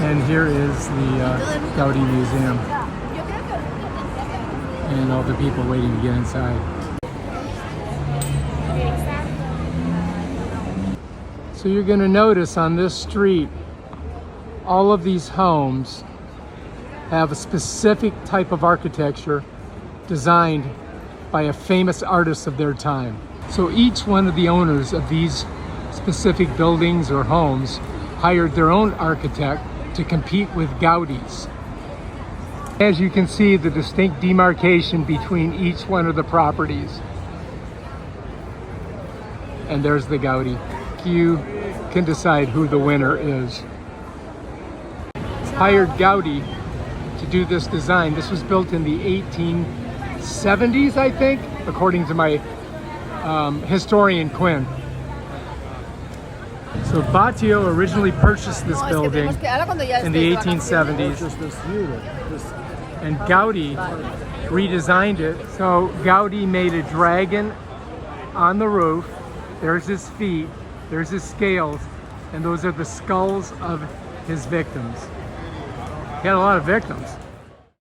And here is the Gaudi Museum. And all the people waiting to get inside. So you're going to notice on this street, all of these homes have a specific type of architecture designed by a famous artist of their time. So each one of the owners of these specific buildings or homes hired their own architect to compete with Gaudi's. As you can see, the distinct demarcation between each one of the properties. And there's the Gaudi. You can decide who the winner is. Hired Gaudi to do this design. This was built in the 1870s, I think, according to my historian Quinn. So Batlló originally purchased this building in the 1870s, and Gaudi redesigned it. So Gaudi made a dragon on the roof. There's his feet, there's his scales, and those are the skulls of his victims. He had a lot of victims.